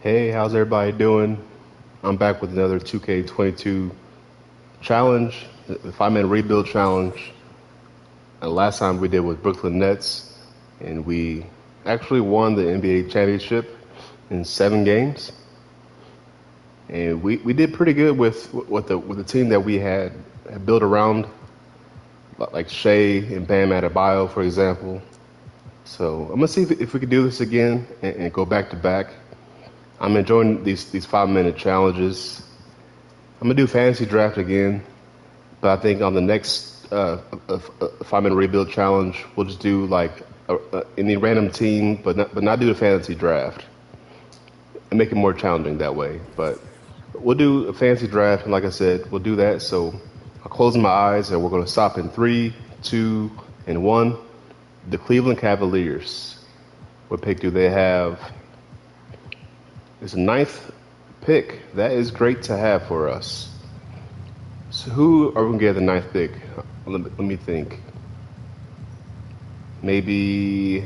Hey, how's everybody doing? I'm back with another 2K22 challenge, the 5 minute rebuild challenge. Last time we did with Brooklyn Nets, and we actually won the NBA championship in 7 games. And we did pretty good with the team that we had built around, like Shea and Bam Adebayo, for example. So I'm gonna see if we can do this again and go back to back. I'm enjoying these 5 minute challenges. I'm gonna do fantasy draft again, but I think on the next 5 minute rebuild challenge, we'll just do like any random team, but not do the fantasy draft and make it more challenging that way. But we'll do a fantasy draft, and like I said, we'll do that. So I'll close my eyes, and we're gonna stop in three, two, and one. The Cleveland Cavaliers. What pick do they have? It's a ninth pick. That is great to have for us. So who are we gonna get the ninth pick? Let me think. Maybe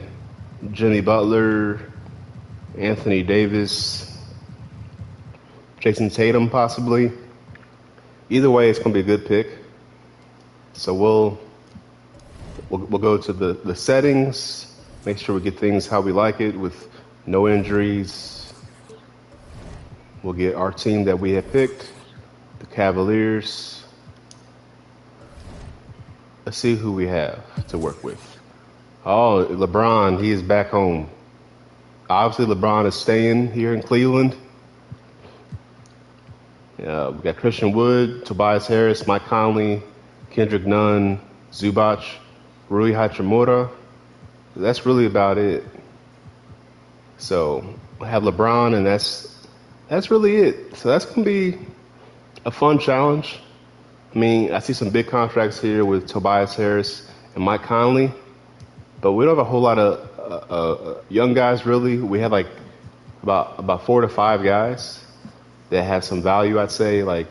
Jimmy Butler, Anthony Davis, Jason Tatum, possibly. Either way, it's gonna be a good pick. So we'll go to the settings. Make sure we get things how we like it with no injuries. We'll get our team that we have picked, the Cavaliers. Let's see who we have to work with. Oh, LeBron, he is back home. Obviously, LeBron is staying here in Cleveland. We got Christian Wood, Tobias Harris, Mike Conley, Kendrick Nunn, Zubac, Rui Hachimura. That's really about it. So I have LeBron, and that's really it. So that's gonna be a fun challenge. I mean, I see some big contracts here with Tobias Harris and Mike Conley, but we don't have a whole lot of young guys really. We have like about 4 to 5 guys that have some value. I'd say like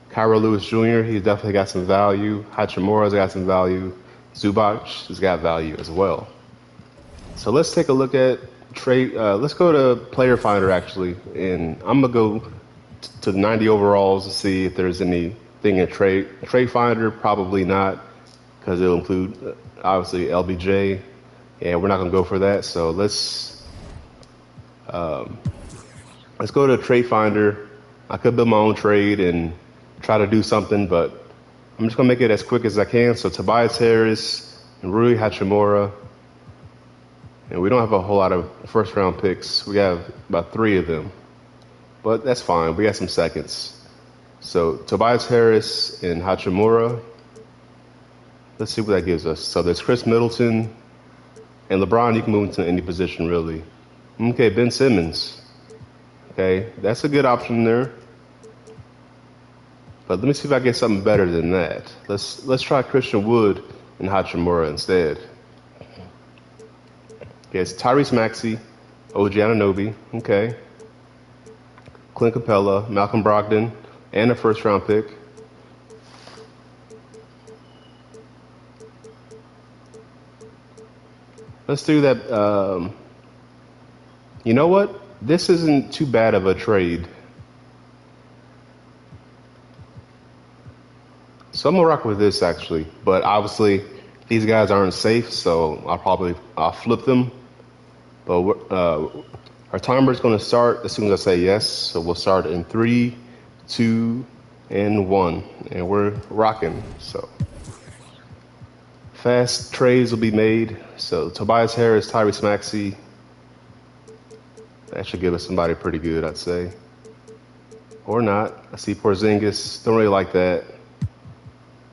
Kyra Lewis Jr. He's definitely got some value. Hachimura's got some value. Zubac has got value as well. So let's take a look at trade. Let's go to Player Finder actually, and I'm gonna go to the 90 overalls to see if there's anything in Trade Finder. Probably not, because it'll include obviously LBJ. Yeah, we're not gonna go for that. So let's go to Trade Finder. I could build my own trade and try to do something, but I'm just gonna make it as quick as I can. So Tobias Harris and Rui Hachimura. And we don't have a whole lot of first round picks. We have about 3 of them. But that's fine. We got some seconds. So Tobias Harris and Hachimura. Let's see what that gives us. So there's Chris Middleton and LeBron. You can move into any position really. Okay, Ben Simmons. Okay, that's a good option there. But let me see if I get something better than that. Let's try Christian Wood and Hachimura instead. Okay, it's Tyrese Maxey, OG Anunoby, okay. Clint Capella, Malcolm Brogdon, and a first round pick. Let's do that. You know what? This isn't too bad of a trade. So I'm gonna rock with this actually, but obviously these guys aren't safe, so I'll flip them. But our timer is going to start as soon as I say yes. So we'll start in 3, 2, and 1, and we're rocking. So fast trades will be made. So Tobias Harris, Tyrese Maxey. That should give us somebody pretty good, I'd say, or not. I see Porzingis. Don't really like that.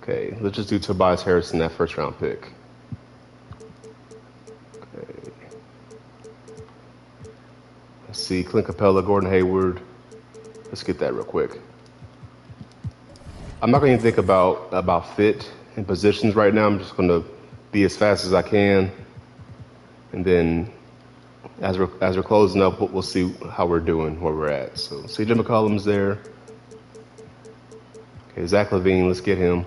Okay, let's just do Tobias Harris in that first round pick. Okay. Let's see, Clint Capella, Gordon Hayward. Let's get that real quick. I'm not going to think about fit and positions right now. I'm just going to be as fast as I can, and then as we're closing up, we'll see how we're doing, where we're at. So CJ McCollum's there. Okay, Zach LaVine, let's get him.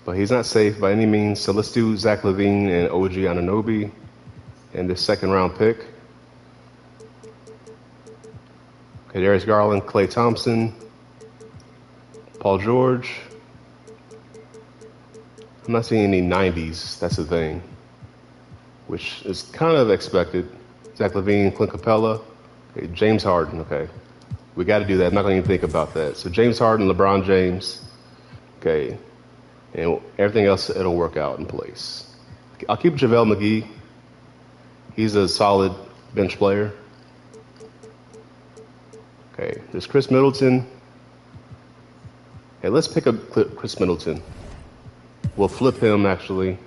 But he's not safe by any means, so let's do Zach LaVine and OG Anunoby in the second round pick. Okay, Darius Garland, Klay Thompson, Paul George. I'm not seeing any 90s. That's the thing, which is kind of expected. Zach LaVine, Clint Capella, okay, James Harden. Okay, we got to do that. I'm not going to even think about that. So James Harden, LeBron James. Okay, and everything else, it'll work out in place. I'll keep JaVale McGee. He's a solid bench player. Okay, there's Chris Middleton. Okay, let's pick up Chris Middleton. We'll flip him, actually,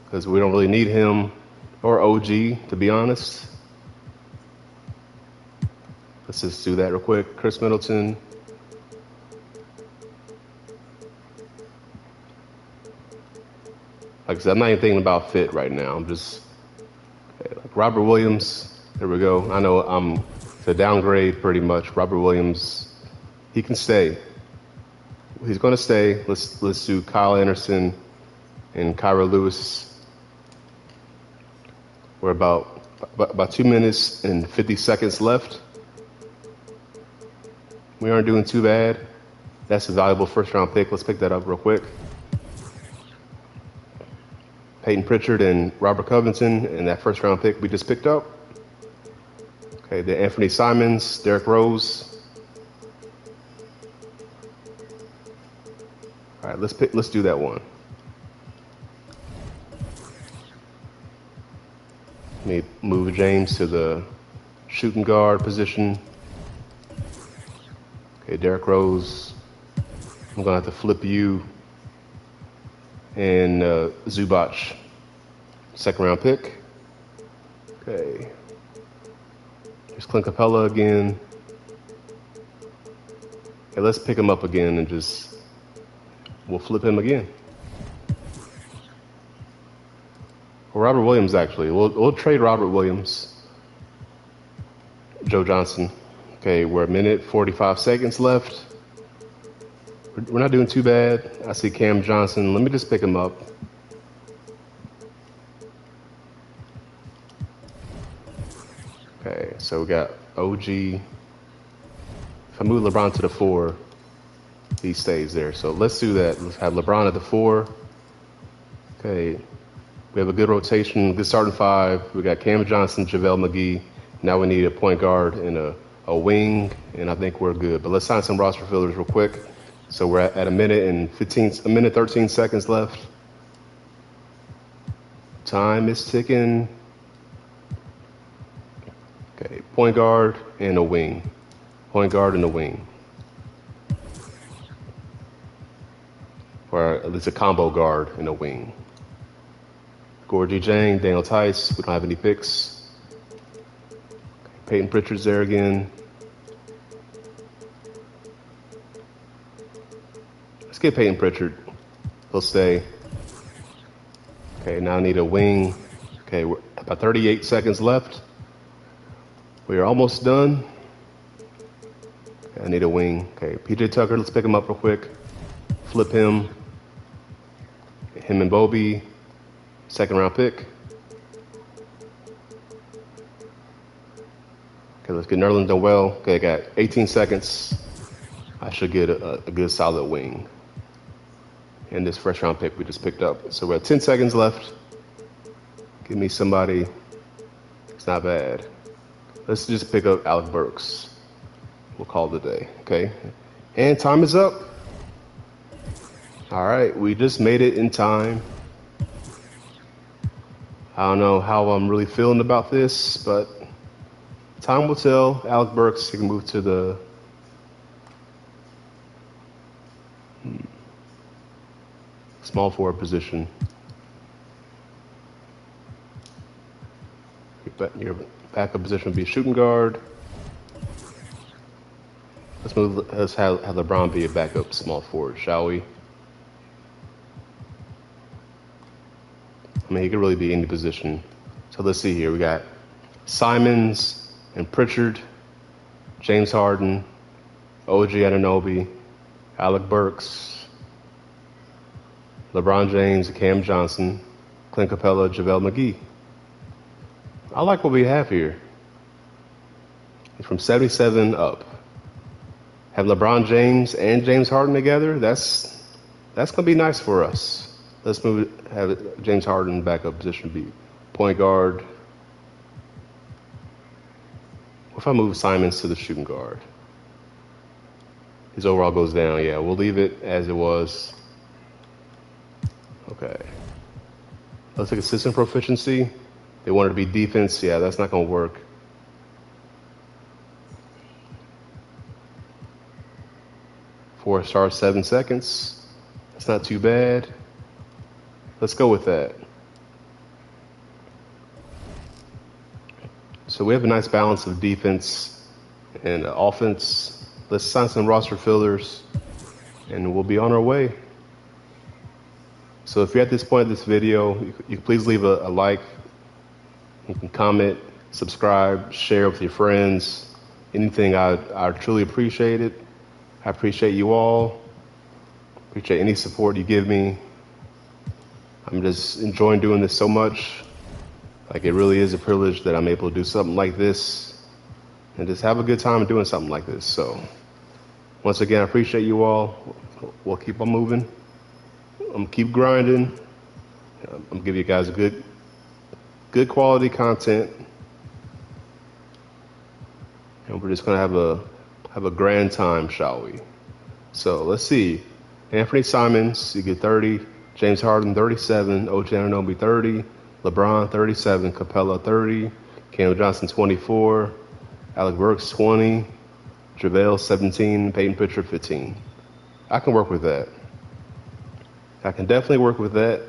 because we don't really need him or OG, to be honest. Let's just do that real quick. Chris Middleton. Like I said, I'm not even thinking about fit right now. I'm just, okay, like Robert Williams. There we go. I know I'm to downgrade pretty much. Robert Williams, he can stay. He's going to stay. Let's do Kyle Anderson and Kyra Lewis. We're about 2 minutes and 50 seconds left. We aren't doing too bad. That's a valuable first-round pick. Let's pick that up real quick. Peyton Pritchard and Robert Covington and that first-round pick we just picked up. Okay, then Anthony Simons, Derrick Rose. All right, let's do that one. Let me move James to the shooting guard position. Okay, Derrick Rose. I'm gonna have to flip you and Zubac, second round pick. Okay. There's Clint Capella again. Okay, let's pick him up again and we'll flip him again. Or Robert Williams, actually. We'll trade Robert Williams. Joe Johnson. Okay, we're a minute, 45 seconds left. We're not doing too bad. I see Cam Johnson. Let me just pick him up. Okay, so we got OG. If I move LeBron to the 4, he stays there. So let's do that. Let's have LeBron at the 4. Okay, we have a good rotation, good starting 5. We got Cam Johnson, JaVale McGee. Now we need a point guard and a wing, and I think we're good. But let's sign some roster fillers real quick. So we're at a minute 13 seconds left. Time is ticking. Okay, point guard and a wing. Point guard and a wing. Or it's a combo guard and a wing. Gorgie Jang, Daniel Tice. We don't have any picks. Peyton Pritchard's there again. Let's get Peyton Pritchard. He'll stay. Okay, now I need a wing. Okay, we're about 38 seconds left. We are almost done. Okay, I need a wing. Okay, PJ Tucker, let's pick him up real quick. Flip him. Him and Bobby. Second round pick. Okay, let's get Nerlens Noel. Okay, I got 18 seconds. I should get a good solid wing. And this first round pick we just picked up. So we're at 10 seconds left. Give me somebody. It's not bad. Let's just pick up Alec Burks. We'll call it a day, okay? And time is up. All right, we just made it in time. I don't know how I'm really feeling about this, but time will tell. Alec Burks, he can move to the small forward position. Your backup position would be shooting guard. Let's have LeBron be a backup small forward, shall we? I mean, he could really be any position. So let's see here. We got Simons and Pritchard, James Harden, OG Anunoby, Alec Burks, LeBron James, Cam Johnson, Clint Capella, JaVale McGee. I like what we have here. from 77 up. Have LeBron James and James Harden together, that's going to be nice for us. Let's have James Harden back up position B. Point guard. What if I move Simons to the shooting guard? His overall goes down. Yeah, we'll leave it as it was. Okay. Let's take assistant proficiency. They want it to be defense. Yeah, that's not going to work. Four stars, 7 seconds. That's not too bad. Let's go with that. So we have a nice balance of defense and offense. Let's sign some roster fillers, and we'll be on our way. So if you're at this point of this video, you can please leave a like. You can comment, subscribe, share with your friends. Anything, I truly appreciate it. I appreciate you all. Appreciate any support you give me. I'm just enjoying doing this so much. Like, it really is a privilege that I'm able to do something like this and just have a good time doing something like this. So once again, I appreciate you all. We'll keep on moving. I'm gonna keep grinding. I'm gonna give you guys good quality content, and we're just gonna have a grand time, shall we? So let's see. Anthony Simons, you get 30. James Harden, 37. OG Anunoby, 30. LeBron, 37. Capella, 30. Cam Johnson, 24. Alec Burks, 20. JaVale, 17. Peyton Pritchard, 15. I can work with that. I can definitely work with that.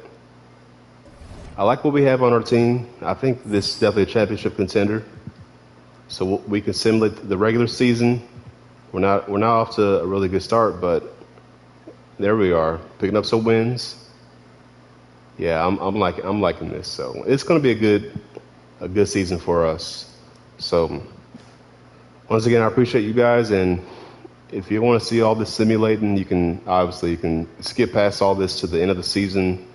I like what we have on our team. I think this is definitely a championship contender. So we can simulate the regular season. We're not off to a really good start, but there we are, picking up some wins. Yeah, I'm liking this. So it's going to be a good season for us. So once again, I appreciate you guys, and if you want to see all this simulating, you can skip past all this to the end of the season,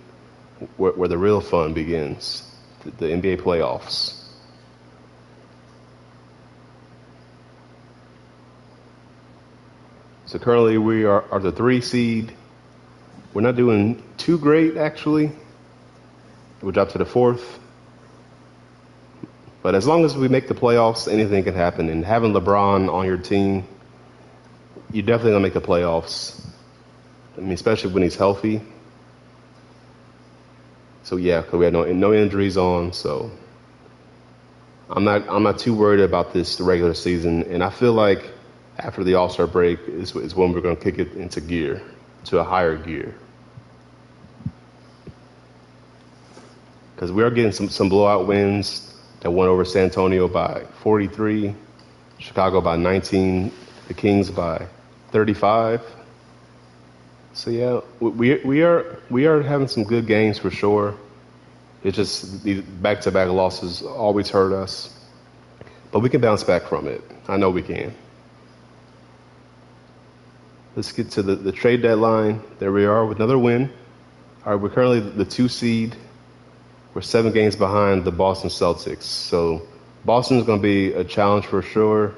where the real fun begins, the NBA playoffs. So currently we are the 3 seed. We're not doing too great, actually. We dropped to the 4th. But as long as we make the playoffs, anything can happen. And having LeBron on your team, you're definitely going to make the playoffs. I mean, especially when he's healthy. So yeah, because we had no injuries on, so I'm not too worried about the regular season. And I feel like after the All-Star break is when we're going to kick it into gear, to a higher gear. Because we are getting some blowout wins that went over San Antonio by 43, Chicago by 19, the Kings by 35. So yeah, we are having some good games for sure. It's just these back-to-back losses always hurt us, but we can bounce back from it. I know we can. Let's get to the trade deadline. There we are with another win. All right, we're currently the 2 seed. We're 7 games behind the Boston Celtics. So Boston is going to be a challenge for sure.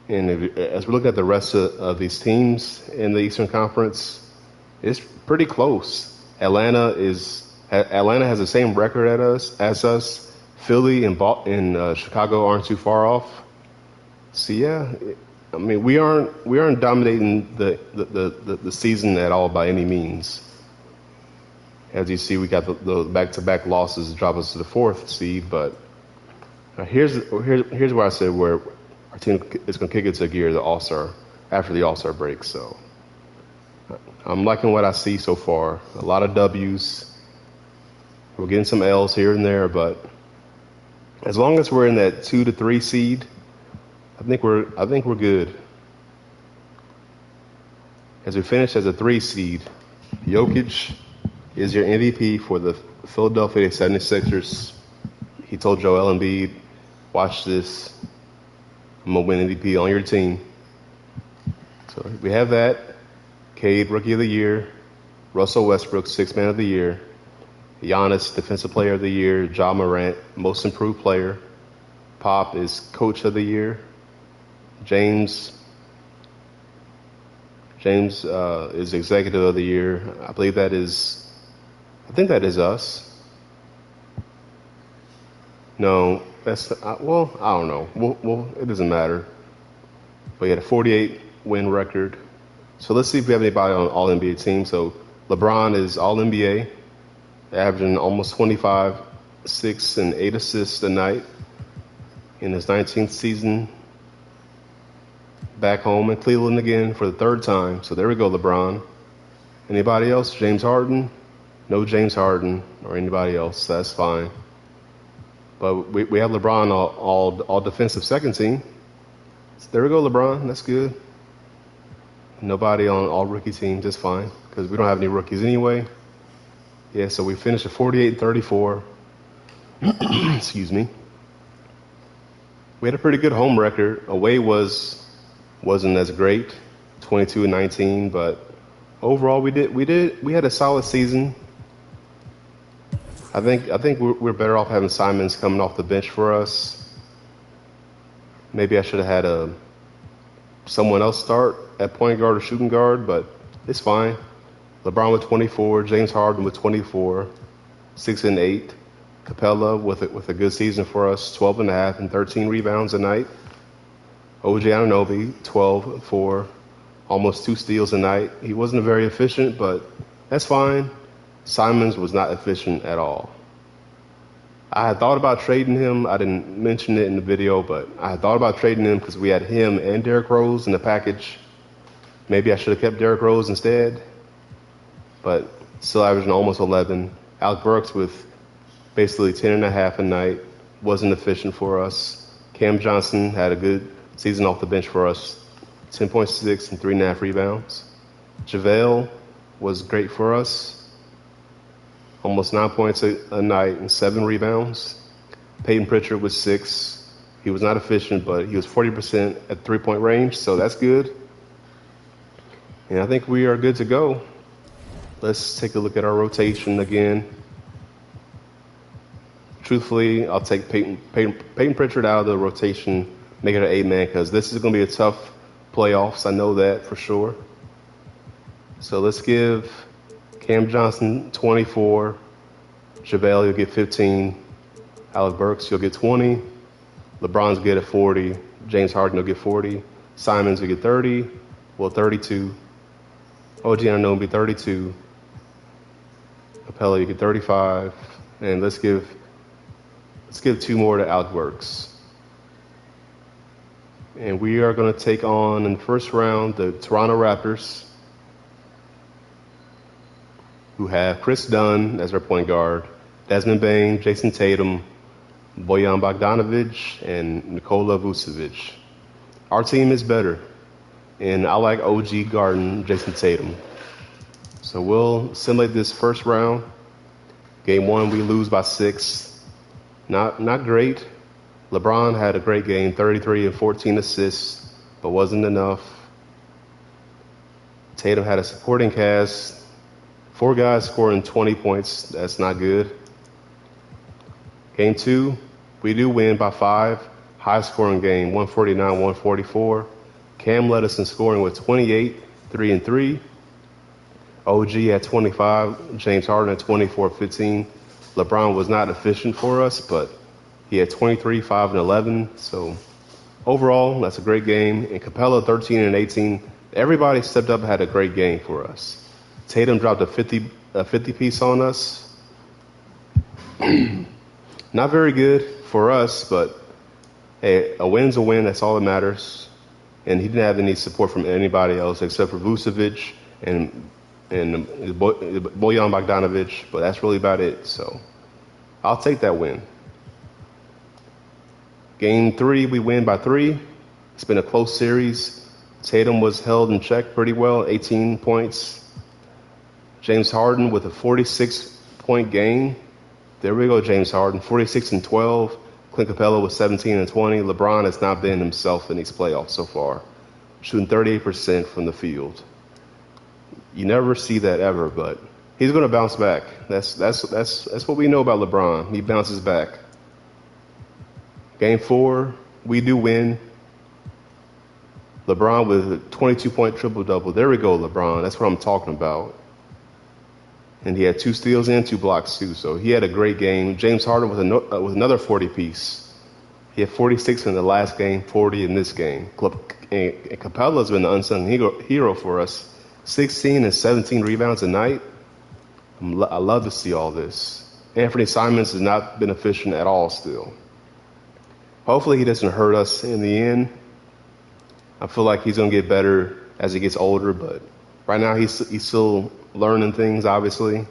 And as we look at the rest of these teams in the Eastern Conference, it's pretty close. Atlanta has the same record as us. Philly and Chicago aren't too far off. So yeah, I mean we aren't dominating the season at all by any means. As you see, we got the back-to-back losses drop us to the 4th seed. But here's where I said where our team is going to kick it to gear after the All-Star break. So I'm liking what I see so far. A lot of W's. We're getting some L's here and there, but as long as we're in that 2 to 3 seed, I think we're good. As we finish as a 3 seed, Jokic is your MVP for the Philadelphia 76ers. He told Joel Embiid, watch this. I'm going to win MVP on your team. So we have that. Cade, Rookie of the Year. Russell Westbrook, 6th Man of the Year. Giannis, Defensive Player of the Year. Ja Morant, Most Improved Player. Pop is Coach of the Year. James is Executive of the Year. I think that is us. No, that's well, I don't know. It doesn't matter. But he had a 48 win record. So let's see if we have anybody on All NBA team. So LeBron is All NBA, averaging almost 25, 6 and 8 assists a night in his 19th season. Back home in Cleveland again for the third time. So there we go, LeBron. Anybody else? James Harden? No James Harden or anybody else. That's fine. But we have LeBron all defensive second team. So there we go, LeBron. That's good. Nobody on all rookie team, just fine. Because we don't have any rookies anyway. Yeah, so we finished at 48-34. Excuse me. We had a pretty good home record. Away wasn't as great, 22-19, but overall we had a solid season. I think we're better off having Simons coming off the bench for us. Maybe I should have had someone else start at point guard or shooting guard, but it's fine. LeBron with 24, James Harden with 24, 6 and 8. Capella with a good season for us, 12 and a half and 13 rebounds a night. OG Anunoby, 12 for almost 2 steals a night. He wasn't very efficient, but that's fine. Simons was not efficient at all. I had thought about trading him. I didn't mention it in the video, but I had thought about trading him because we had him and Derrick Rose in the package. Maybe I should have kept Derrick Rose instead, but still averaging almost 11. Alec Burks with basically 10 and a half a night. Wasn't efficient for us. Cam Johnson had a good season off the bench for us, 10.6 and 3.5 rebounds. JaVale was great for us, almost 9 points a night and 7 rebounds. Peyton Pritchard was 6. He was not efficient, but he was 40% at 3-point range, so that's good. And I think we are good to go. Let's take a look at our rotation again. Truthfully, I'll take Peyton Pritchard out of the rotation, make it an 8-man, because this is going to be a tough playoffs. I know that for sure. So let's give Cam Johnson 24. JaVale, you'll get 15. Alec Burks, you'll get 20. LeBron's good at 40. James Harden, you'll get 40. Simons, you'll get 30. Well, 32. OG Anunoby, 32. Capella, you get 35. And let's give 2 more to Alec Burks. And we are going to take on, in the first round, the Toronto Raptors, who have Chris Dunn as their point guard, Desmond Bane, Jason Tatum, Bojan Bogdanovic, and Nikola Vucevic. Our team is better, and I like OG guarding Jason Tatum. So we'll simulate this first round. Game 1, we lose by 6. Not great. LeBron had a great game, 33 and 14 assists, but wasn't enough. Tatum had a supporting cast, 4 guys scoring 20 points. That's not good. Game 2, we do win by 5. High-scoring game, 149-144. Cam led us in scoring with 28, 3 and 3. OG at 25, James Harden at 24, 15. LeBron was not efficient for us, but he had 23, 5 and 11. So overall, that's a great game. And Capella, 13 and 18. Everybody stepped up and had a great game for us. Tatum dropped a 50 piece on us. Not very good for us, but hey, a win's a win. That's all that matters. And he didn't have any support from anybody else except for Vucevic and Bojan Bogdanovic, but that's really about it. So I'll take that win. Game 3, we win by 3. It's been a close series. Tatum was held in check pretty well, 18 points. James Harden with a 46-point game. There we go, James Harden, 46 and 12. Clint Capella with 17 and 20. LeBron has not been himself in these playoffs so far, shooting 38% from the field. You never see that ever, but he's going to bounce back. That's what we know about LeBron. He bounces back. Game 4, we do win. LeBron with a 22-point triple-double. There we go, LeBron. That's what I'm talking about. And he had 2 steals and 2 blocks, too. So he had a great game. James Harden with another 40-piece. He had 46 in the last game, 40 in this game. And Capella's been the unsung hero for us. 16 and 17 rebounds a night. I love to see all this. Anthony Simons has not been efficient at all still. Hopefully he doesn't hurt us in the end. I feel like he's going to get better as he gets older, but right now he's still learning things, obviously.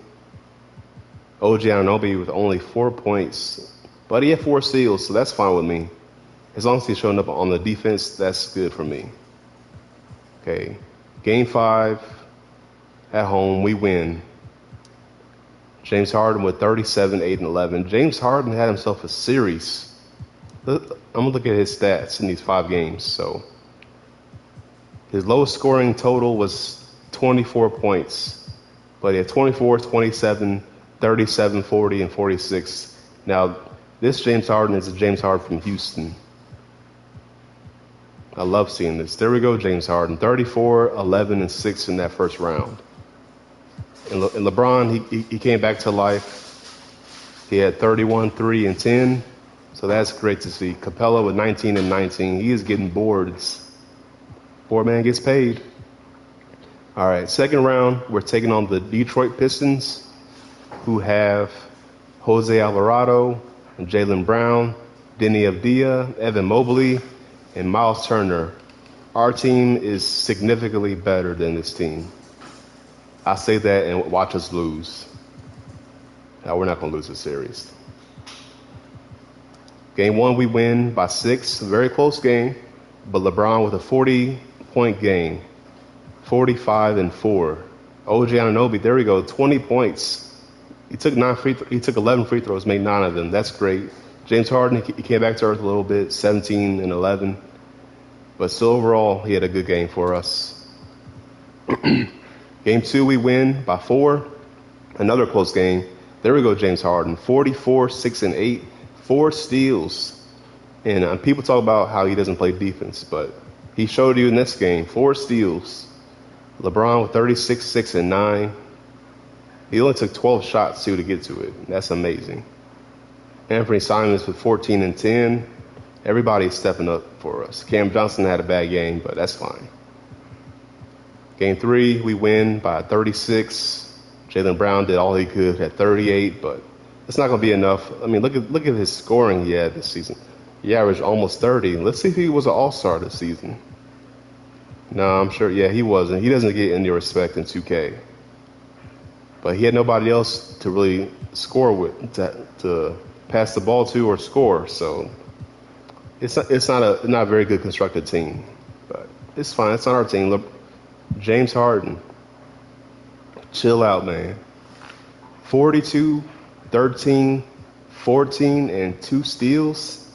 OG Anunoby with only 4 points, but he had 4 steals, so that's fine with me. As long as he's showing up on the defense, that's good for me. Okay, Game 5 at home, we win. James Harden with 37, 8, and 11. James Harden had himself a series. I'm going to look at his stats in these 5 games. So his lowest scoring total was 24 points, but he had 24, 27, 37, 40, and 46. Now, this James Harden is a James Harden from Houston. I love seeing this. There we go, James Harden. 34, 11, and 6 in that first round. And LeBron, he came back to life. He had 31, 3, and 10. So that's great to see. Capella with 19 and 19. He is getting boards. Board man gets paid. All right, second round, we're taking on the Detroit Pistons, who have Jose Alvarado, and Jaylen Brown, Denny Avdia, Evan Mobley, and Miles Turner. Our team is significantly better than this team. I say that and watch us lose. Now, we're not going to lose this series. Game 1, we win by 6. Very close game, but LeBron with a 40-point game, 45 and 4. OG Anunoby, there we go, 20 points. He took 11 free throws, made 9 of them. That's great. James Harden, he came back to earth a little bit, 17 and 11. But still, overall, he had a good game for us. Game 2, we win by 4. Another close game. There we go, James Harden. 44, 6, and 8. 4 steals. And people talk about how he doesn't play defense, but he showed you in this game, 4 steals. LeBron with 36, 6, and 9. He only took 12 shots, too, to get to it. That's amazing. Anthony Simons with 14 and 10. Everybody's stepping up for us. Cam Johnson had a bad game, but that's fine. Game 3, we win by 36. Jaylen Brown did all he could at 38, but it's not going to be enough. I mean, look at his scoring he had this season. He averaged almost 30. Let's see if he was an all-star this season. No, I'm sure, yeah, he wasn't. He doesn't get any respect in 2K. But he had nobody else to really score with, to pass the ball to or score. So it's not a very good constructed team. But it's fine. It's on our team. James Harden, chill out, man. 42, 13, 14, and 2 steals.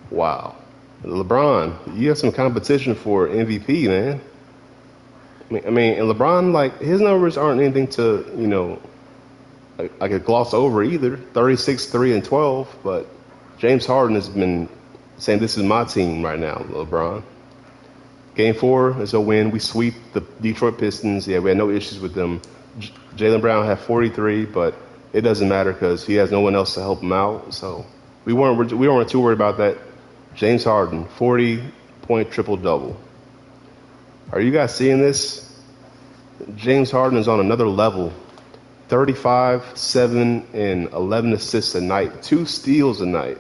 Wow. LeBron, you have some competition for MVP, man. I mean, and LeBron, like, his numbers aren't anything to, I could gloss over either. 36, 3, and 12. But James Harden has been saying, this is my team right now, LeBron. Game 4 is a win. We sweep the Detroit Pistons. Yeah, we had no issues with them. Jaylen Brown had 43, but it doesn't matter because he has no one else to help him out. So we weren't too worried about that. James Harden, 40-point triple-double. Are you guys seeing this? James Harden is on another level. 35, 7, and 11 assists a night. 2 steals a night.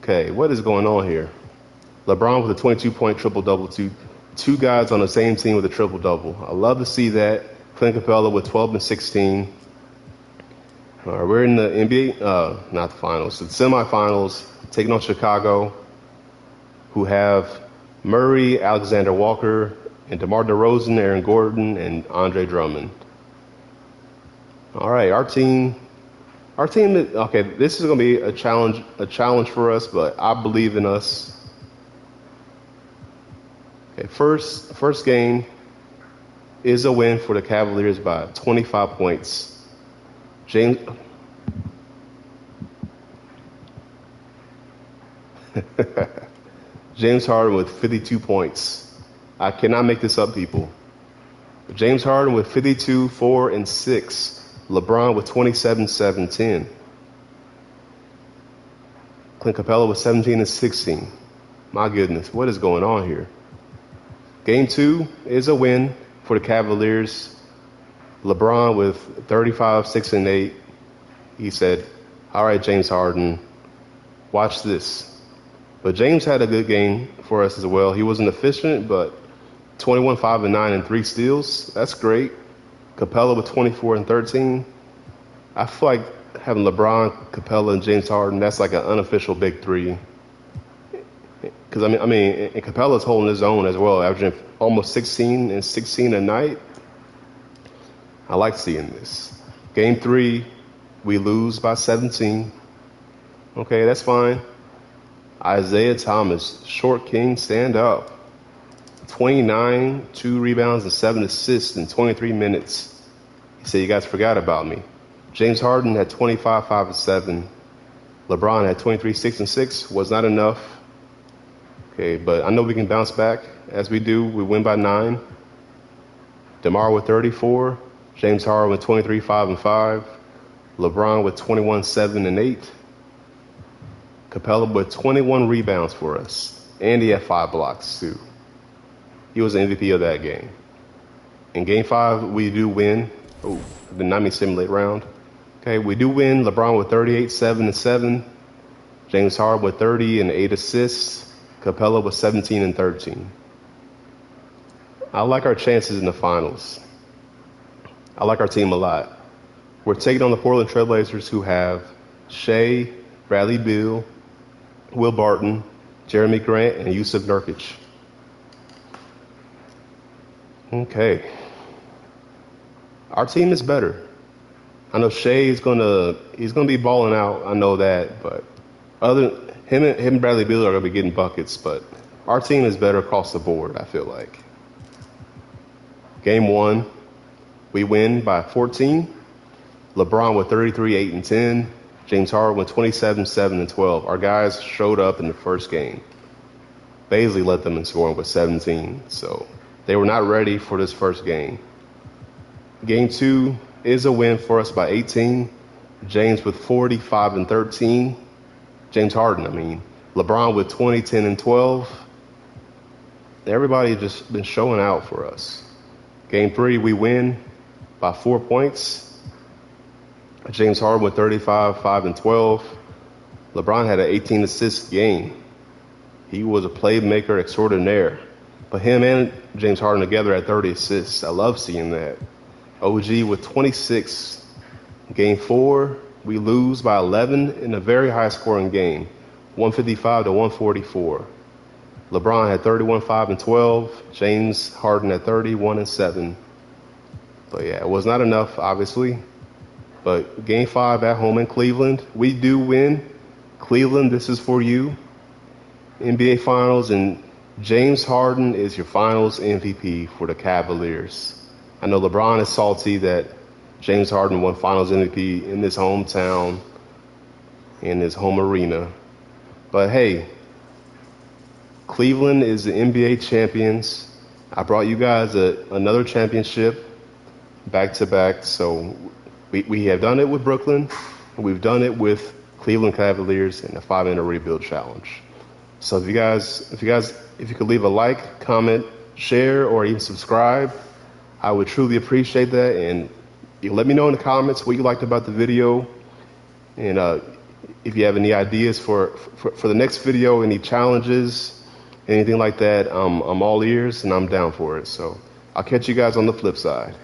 Okay, what is going on here? LeBron with a 22-point triple-double. Two guys on the same team with a triple-double. I love to see that. Clint Capella with 12 and 16. All right, we're in the NBA, not the finals, the semifinals, taking on Chicago, who have Murray, Alexander Walker, and DeMar DeRozan, Aaron Gordon, and Andre Drummond. All right, our team. Okay, this is going to be a challenge for us, but I believe in us. Okay, first game is a win for the Cavaliers by 25 points. James Harden with 52 points. I cannot make this up, people. James Harden with 52, 4, and 6. LeBron with 27, 7, 10. Clint Capella with 17 and 16. My goodness, what is going on here? Game 2 is a win for the Cavaliers. LeBron with 35, 6, and 8. He said, all right, James Harden, watch this. But James had a good game for us as well. He wasn't efficient, but 21, 5, and 9, and 3 steals. That's great. Capella with 24 and 13. I feel like having LeBron, Capella, and James Harden, that's like an unofficial big three. Because, I mean, and Capella's holding his own as well, averaging almost 16 and 16 a night. I like seeing this. Game 3, we lose by 17. Okay, that's fine. Isaiah Thomas, short king, stand up. 29, 2 rebounds, and 7 assists in 23 minutes. He said, you guys forgot about me. James Harden had 25, 5, and 7. LeBron had 23, 6, and 6. Was not enough. Okay, but I know we can bounce back. As we do, we win by 9. DeMar with 34. James Harden with 23, 5, and 5. LeBron with 21, 7, and 8. Capella with 21 rebounds for us. And he had 5 blocks, too. He was the MVP of that game. In Game 5, we do win. Oh, did not mean simulate round. Okay, we do win. LeBron with 38, 7, and 7. James Harden with 30 and 8 assists. Capella with 17 and 13. I like our chances in the finals. I like our team a lot. We're taking on the Portland Trailblazers, who have Shea, Bradley Beal, Will Barton, Jeremy Grant, and Yusuf Nurkic. Okay. Our team is better. I know Shea is gonna be balling out. I know that, but him and Bradley Beal are gonna be getting buckets. But our team is better across the board, I feel like. Game 1, we win by 14. LeBron with 33, 8, and 10. James Harden with 27, 7, and 12. Our guys showed up in the first game. Baisley led them in scoring with 17. So they were not ready for this first game. Game 2 is a win for us by 18. James with 45 and 13. James Harden, I mean. LeBron with 20, 10, and 12. Everybody just been showing out for us. Game 3, we win by 4 points. James Harden with 35, 5, and 12. LeBron had an 18 assist game. He was a playmaker extraordinaire. But him and James Harden together at 30 assists. I love seeing that. OG with 26. Game 4, we lose by 11 in a very high-scoring game, 155 to 144. LeBron had 31, 5, and 12. James Harden at 31 and 7. But yeah, it was not enough, obviously. But Game 5 at home in Cleveland, we do win. Cleveland, this is for you. NBA Finals, and James Harden is your Finals MVP for the Cavaliers. I know LeBron is salty that James Harden won Finals MVP in his hometown, in his home arena. But hey, Cleveland is the NBA champions. I brought you guys another championship back-to-back. So we have done it with Brooklyn. We've done it with Cleveland Cavaliers in the 5-minute rebuild challenge. So if you could leave a like, comment, share, or even subscribe, I would truly appreciate that. And you let me know in the comments what you liked about the video. And if you have any ideas for the next video, any challenges, anything like that, I'm all ears and I'm down for it. So I'll catch you guys on the flip side.